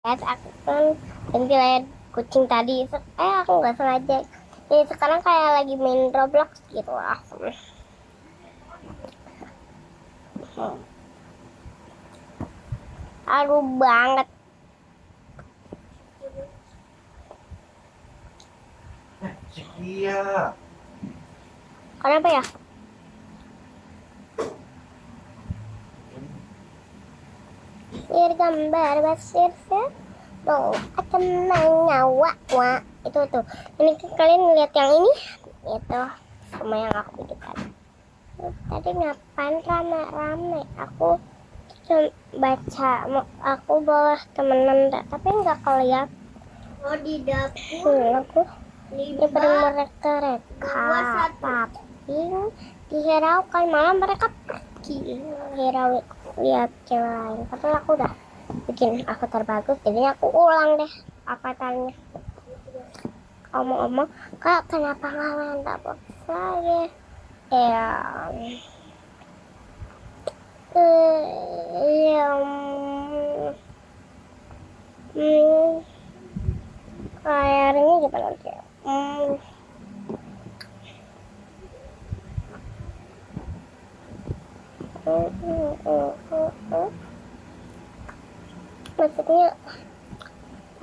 Guys, aku kan ganti layar kucing tadi. Aku nggak sengaja. Jadi sekarang kayak lagi main Roblox gitu lah. Aduh banget. Iya. Kenapa ya? Sir gambar basir sir. Tuh, akan menyawa. Wah, itu tuh. Ini kalian lihat yang ini? Itu sama yang aku bikin tadi. Tadi ngapain rame-rame? Aku cuma baca, aku bawa temenan, tapi nggak keliat. Oh, di dapur Aku daripada mereka tapi dihiraukan malah mereka pergi lihat cewek lain. Padahal aku udah bikin aku terbagus, jadi aku ulang deh apa tanya. Omong-omong, kak kenapa nggak main dapur lagi? Ya, ya, layarnya gimana sih? Maksudnya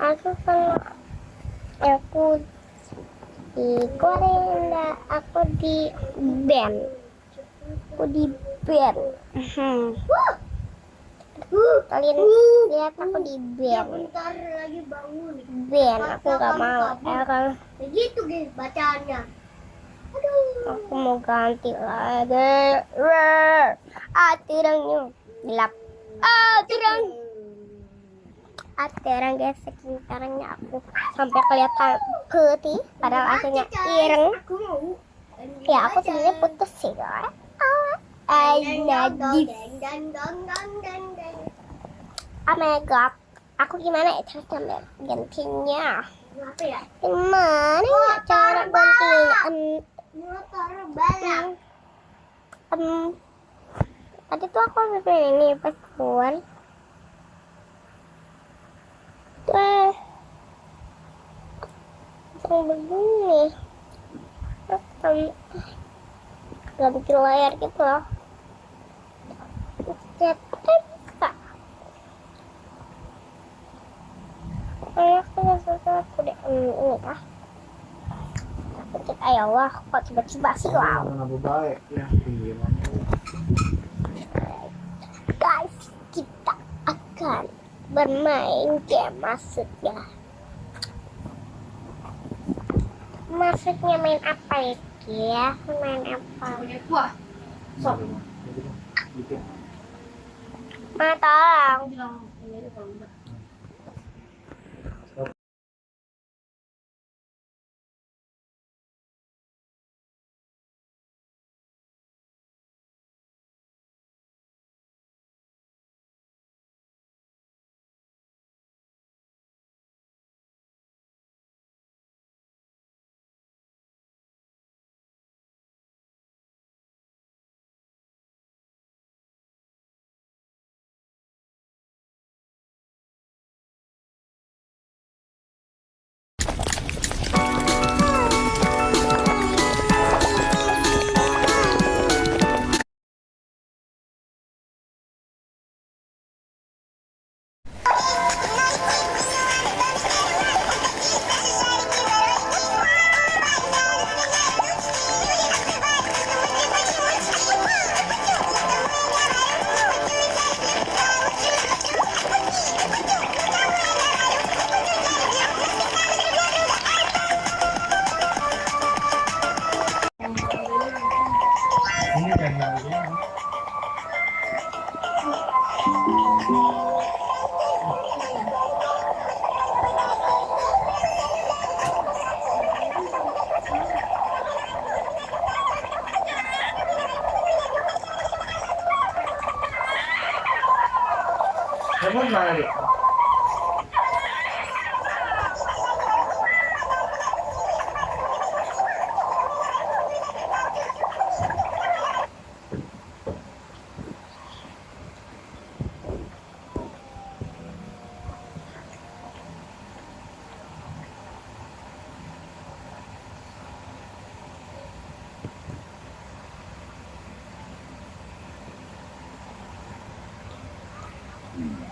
aku kan aku di Korea, aku di band, aku di band. Kalian lihat aku di ya band, bentar lagi bangun. band aku nggak mau. Kalau Begitu guys bacaannya. aku mau ganti lagi. Tirangnya gelap. Tirang. Tirang guys, sekarangnya aku sampai kelihatan putih, padahal aslinya ireng. Aku mau. Ya aku sebenarnya putus sih guys. Najib. Oh my god, aku gimana ya cara gantinya? Apa ya? Gimana ya cara gantinya? Motor balap. Tadi tuh aku bikin ini pas keluar. Tuh, langsung begini. Terus ganti layar gitu loh. Chat bisa. Aku sesuatu deh. Ini kah? Cek ayo Allah, kok tiba-tiba sih wow. Baik ya. Guys, kita akan bermain game maksudnya. Maksudnya main apa ya? Main apa? Wah, sok. Ma tolong. Ini dan lainnya. Kamu mana dia?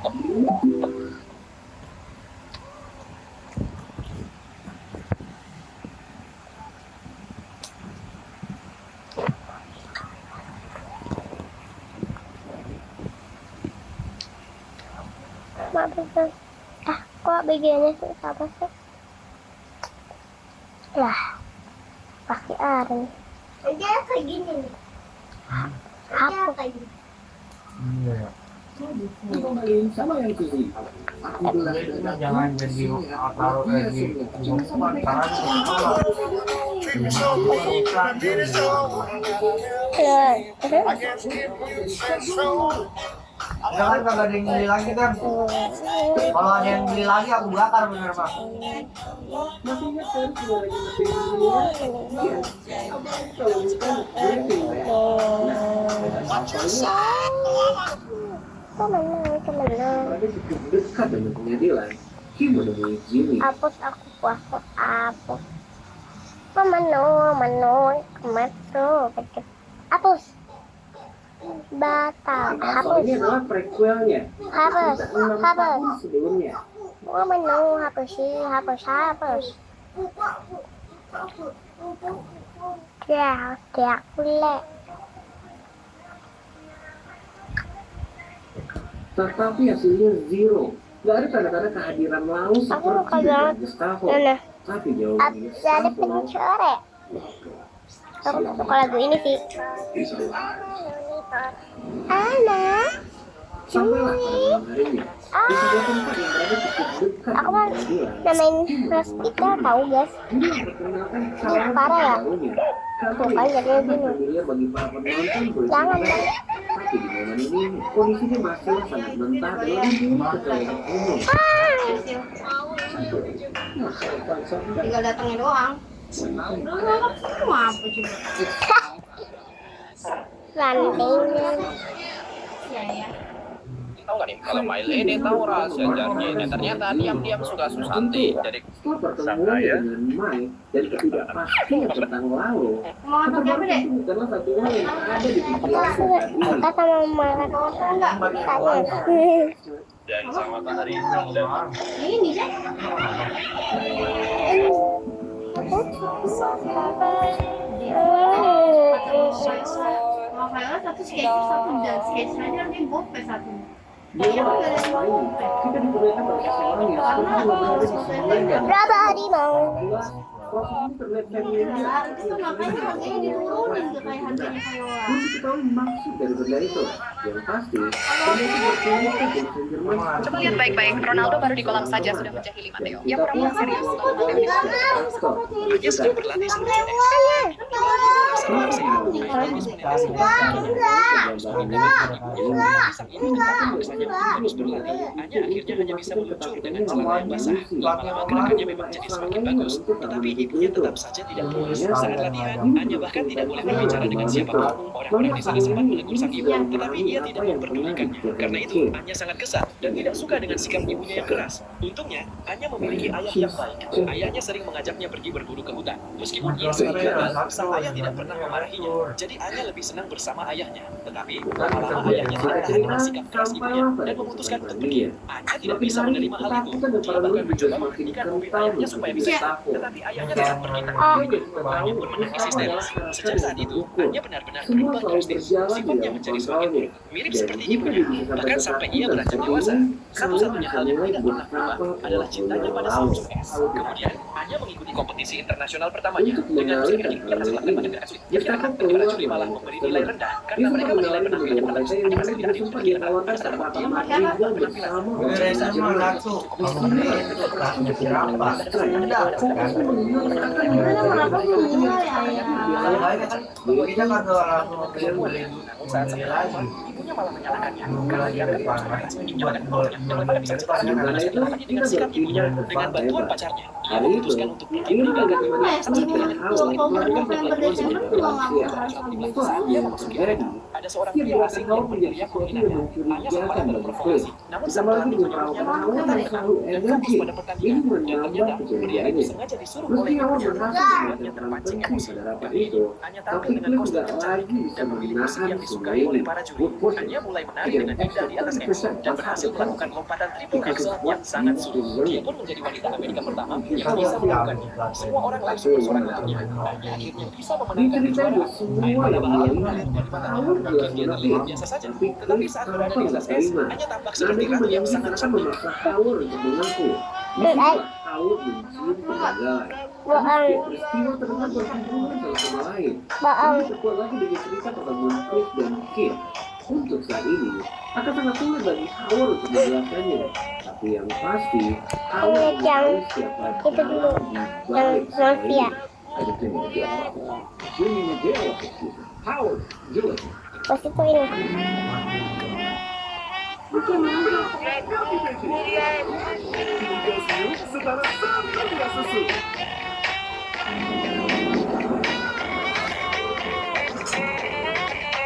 Maaf, Bang. Kok BG-nya susah apa sih? Lah, pasti ada nih. Dia kayak gini nih. Dia Hapus. kayak gini. Iya. Sama yang itu. Jangan jadi taruh lagi. Jangan kagak ada yang beli lagi kan? Kalau ada yang beli lagi aku bakar bener Pak. Masih ingat kan suara dekat dengan pengadilan, Kim menemui Jimmy. Hapus aku puasa hapus. Menu kemetro hapus. Batal hapus. Ini adalah prequelnya. Hapus. Sebelumnya. Menu hapus. Ya boleh. Tetapi hasilnya zero. Gak ada tanda-tanda kehadiran laut seperti di Gustavo. Nah, Tapi jawabannya ada pencorek. Aku suka lagu ini sih. Ana, Sampailah pada malam harinya di sebuah tempat yang berada cukup dekat aku dengan mah pengadilan. namain hospital tahu guys. Dia memperkenalkan cara Parah ya? barunya. Tuh kan jadinya gini. Familiar bagi para penonton boleh Jangan dibilang. dong. Tapi di momen ini kondisinya masih sangat mentah dalam kekayaan umum. Tinggal datangnya doang. Mau apa coba? Rantingnya. Tahu nggak nih kalau Maile tahu rahasia janjinya ternyata diam-diam suka Susanti jadi Setelah pertemuan dengan Mike dan ketidakpastian tentang Lalo, Mau pakai apa deh? bukanlah satu hal yang ada di pikiran saat ini. Kata mama katanya. dan sama matahari dan Ini kan? Mau final satu sketch satu dan sketch aja nanti gope satu. Di awal ini, kita diperlihatkan pada seseorang yang sekarang berada di sebelah dan Berapa hari mau? proses ini terlihat familiar. Nah, itu makanya harganya diturunin ke kayak harganya Viola. Belum diketahui maksud dari benda itu. Yang pasti, benda itu berkulit ke Saint Germain. Coba lihat baik-baik, Ronaldo baru di kolam saja sudah menjahili Matteo. Ya kurang serius kalau Matteo di dia sedang berlatih sebagai terus berlatih hanya akhirnya hanya bisa meluncur dengan celana yang basah lama-lama gerakannya memang jadi semakin bagus tetapi ibunya tetap saja tidak puas saat latihan hanya bahkan tidak boleh berbicara dengan siapapun orang-orang di sana sempat menegur sang ibu tetapi ia tidak memperdulikannya karena itu Anya sangat kesal dan tidak suka dengan sikap ibunya yang keras untungnya Anya memiliki ayah yang baik ayahnya sering mengajaknya pergi berburu ke hutan meskipun ia sering gagal sang ayah tidak pernah memarahinya jadi Anya lebih senang bersama ayahnya tetapi lama-lama ayahnya tidak tahan dengan sikap keras ibunya dan memutuskan untuk pergi Anya tidak bisa menerima hal itu dia bahkan mencoba menghentikan mobil ayahnya supaya bisa tetapi ayahnya tetap pergi Anya pun menangis histeris sejak saat itu Anya benar-benar berubah drastis sifatnya menjadi semakin buruk mirip seperti ibunya bahkan sampai ia beranjak dewasa satu-satunya hal yang tidak pernah berubah adalah cintanya pada Samsung S kemudian Anya mengikuti kompetisi internasional pertamanya dengan meski ia kalah selatan banyak dari atlet perkiraan penjualan juri malah memberi nilai rendah karena mereka menilai penampilannya bagus hanya karena tidak adil perkiraan pada waktu dia melakukan penampilan Dari sama satu. Berapa? Kita kan langsung beli lagi. ibunya malah menyalahkannya karena dia akan panas ibunya pada keluarga yang daripada bisa cepat tetapi dengan sikap ibunya dengan bantuan pacarnya ia memutuskan untuk pergi meninggalkan ibunya saat dia Oktober, November, Desember juga nggak harus ambil. dia memasuki hari Ada seorang Setiap pria gerakan asing Howard yang menjadi berteriak sesuatu yang menghinanya hanya semata mencurigakan bagi berprovokasi. Chris. Namun Ditambah saat lagi pelatih beberapa menyuruhnya, Howard dia yang selalu tarik dan fokus energi. pada Ini pertandingan. Dan menambah ternyata pria kecurigaannya. itu sengaja disuruh Meski oleh Howard ibunya berhasil agar memainkan dia peran terpancing penting emosi. pada rapat Kali itu, ini, Anya tampil tapi dengan Chris kostum tidak yang lagi cantik bisa dan memilih musik menahan yang semua disukai ini. oleh para juri. Woodford Anya mulai menari tidak dengan indah di atas X dan berhasil melakukan lompatan triple axel yang sangat sulit. Dia pun menjadi wanita Amerika pertama yang bisa melakukannya. Semua orang langsung bersorak untuknya. Anya akhirnya bisa Di memenangkan cerita kejuaraan. itu semua Pada yang awal melihat dari mata Howard orang, jelas dia mengerti, terlihat biasa saja. tapi Tetapi Chris saat berada tanpa di kelas S, menerima. Anya tampak Nanti seperti ratu yang kemudian sangat akan cantik. memaksa Howard untuk mengaku. Disitulah Howard mencium kegagalan. Bohong. Peristiwa terdengar berhubungan satu sama lain. Bohong. Ini terkuat lagi dengan cerita pertemuan Chris dan Kit. Untuk saat ini, akan sangat sulit bagi Howard untuk menjelaskannya. Tapi yang pasti, Howard Yang mengetahui siapa itu dulu, dalang di yang balik semua Mafia. ini. Ada Jimmy McGill, Howard, Julie. Pas itu ini.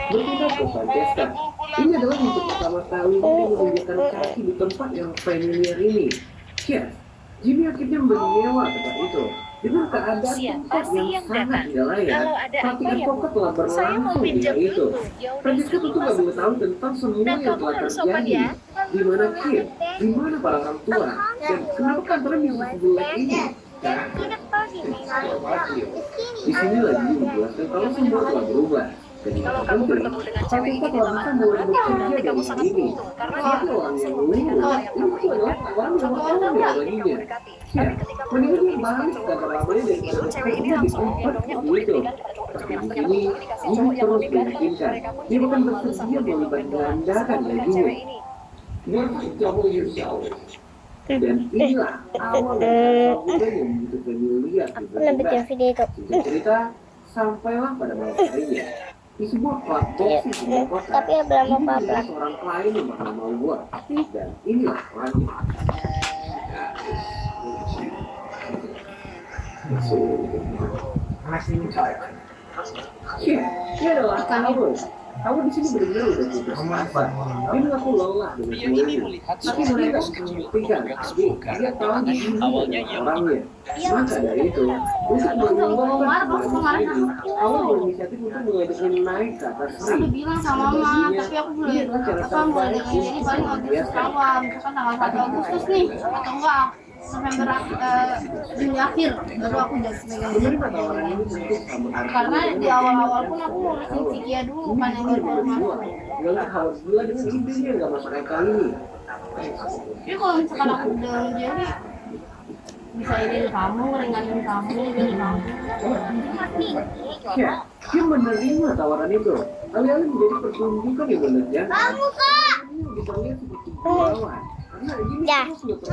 Berpindah ke Francesca. Ini adalah untuk pertama kalinya dia menginjakan kaki di tempat yang familiar ini. Ya, Jimmy akhirnya membeli nyewa tempat itu. Dengan keadaan tempat yang sangat tidak layak, praktik advokat telah berlangsung di hari itu. Francesca tentu gak mengetahui tentang semua yang telah terjadi. Di mana Kim, di mana para orang tua, dan kenapa kantornya bisa sejelek ini. Di sini lagi dijelaskan kalau semua telah berubah. Dan yang Kalau kamu terpenting, bertemu dengan cewek ini Francesca di telah bisa mulai bekerja nanti kamu dari sangat ini. beruntung karena dia Tapi orang yang selalu lain, mencintai yang kamu itu adalah inginkan. orang yang Satu orang orang yang yang lainnya. mendekati. Ya, Tapi ketika mendingan dia menghadapi balik sifat ke cowok ramai yang dan itu cewek ini langsung mendorongnya untuk diberikan kepada cowok itu. Tapi di Ternyata sini, dikasih ini cowok yang terus lebih ganteng. meyakinkan. Mereka pun Dia jadi bahkan malu-malu bersedia sambil melipat gendong-gendongan gandakan dengan gajinya. cewek ini. Dan inilah awal dari muda yang begitu familiar di Pernah bikin Breaking Bad. video itu. Singkat cerita, sampailah pada malam harinya. Di sebuah klub boxing di sebuah kota, Tapi ya belum Jimmy apa-apa. melihat seorang klien yang bernama Ward. Dan inilah orangnya. Ya, dia adalah Howard. Howard di sini benar-benar udah putus asa. Dia mengaku lelah dengan Pria ini semuanya. melihat Tapi suatu mereka musik membuktikan, tapi dia tahu Jimmy Awalnya adalah ia orangnya. Maka dari itu, untuk mengembangkan kembali ini, Howard berinisiatif untuk mengadakan naik ke atas Aku ring. bilang sama mama, tapi aku boleh mulai dengan jadi paling Agustus awal, misalkan tanggal 1 Agustus nih, atau enggak November Juli akhir, baru aku jadi megang dia. Menerima tawaran ini tentu sama artinya. Karena di awal-awal pun aku ngurusin si Kia dulu kan yang baru masuk. Dengan Howard gila dengan idenya yang gak masuk akal ini. Jadi kalau misalkan aku udah jadi bisa inin kamu, ringanin kamu, gini kamu. Ya, dia menerima tawaran itu. Alih-alih menjadi pertunjukan yang menunjukkan. Kamu kak. Bisa lihat seperti lawan. Karena ini Ya. terus berterus